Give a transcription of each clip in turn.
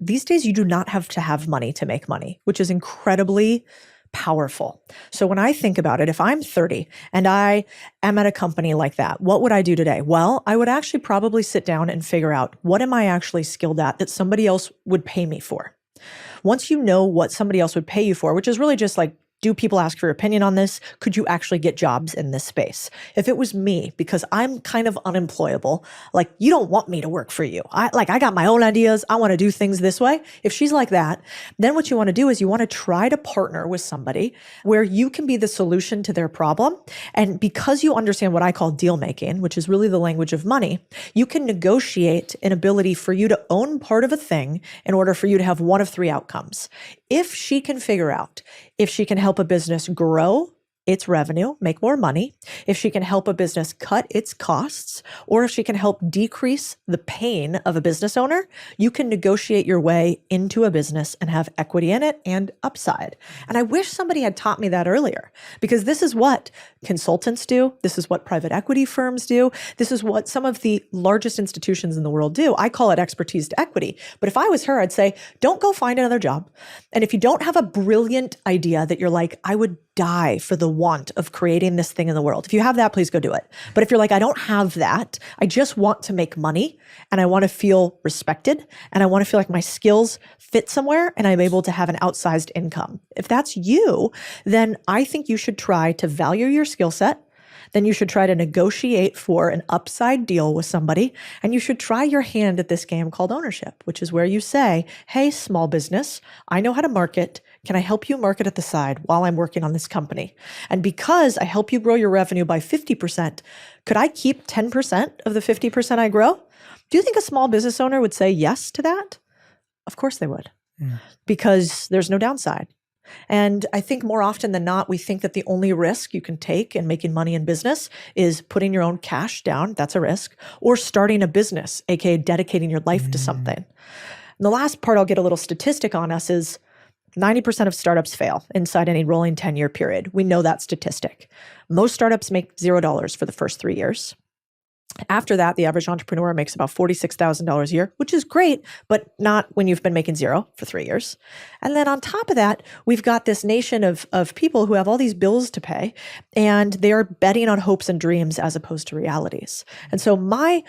These days, you do not have to have money to make money, which is incredibly powerful. So when I think about it, if I'm 30 and I am at a company like that, what would I do today? Well, I would actually probably sit down and figure out, what am I actually skilled at that somebody else would pay me for? Once you know what somebody else would pay you for, which is really just like, do people ask for your opinion on this? Could you actually get jobs in this space? If it was me, because I'm kind of unemployable, like, you don't want me to work for you. I got my own ideas. I want to do things this way. If she's like that, then what you want to do is you want to try to partner with somebody where you can be the solution to their problem. And because you understand what I call deal making, which is really the language of money, you can negotiate an ability for you to own part of a thing in order for you to have one of three outcomes. If she can figure out if she can help a business grow its revenue, make more money, if she can help a business cut its costs, or if she can help decrease the pain of a business owner, you can negotiate your way into a business and have equity in it and upside. And I wish somebody had taught me that earlier, because this is what consultants do. This is what private equity firms do. This is what some of the largest institutions in the world do. I call it expertise to equity. But if I was her, I'd say, don't go find another job. And if you don't have a brilliant idea that you're like, I would die for the want of creating this thing in the world, if you have that, please go do it. But if you're like, I don't have that, I just want to make money and I want to feel respected and I want to feel like my skills fit somewhere and I'm able to have an outsized income. If that's you, then I think you should try to value your skill set. Then you should try to negotiate for an upside deal with somebody. And you should try your hand at this game called ownership, which is where you say, hey, small business, I know how to market. Can I help you market at the side while I'm working on this company? And because I help you grow your revenue by 50%, could I keep 10% of the 50% I grow? Do you think a small business owner would say yes to that? Of course they would, because there's no downside. And I think more often than not, we think that the only risk you can take in making money in business is putting your own cash down. That's a risk. Or starting a business, aka dedicating your life to something. And the last part I'll get a little statistic on us is 90% of startups fail inside any rolling 10-year period. We know that statistic. Most startups make $0 for the first 3 years. After that, the average entrepreneur makes about $46,000 a year, which is great, but not when you've been making zero for 3 years. And then on top of that, we've got this nation of people who have all these bills to pay, and they are betting on hopes and dreams as opposed to realities. And so my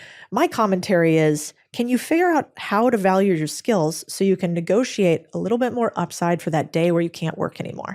commentary is, can you figure out how to value your skills so you can negotiate a little bit more upside for that day where you can't work anymore?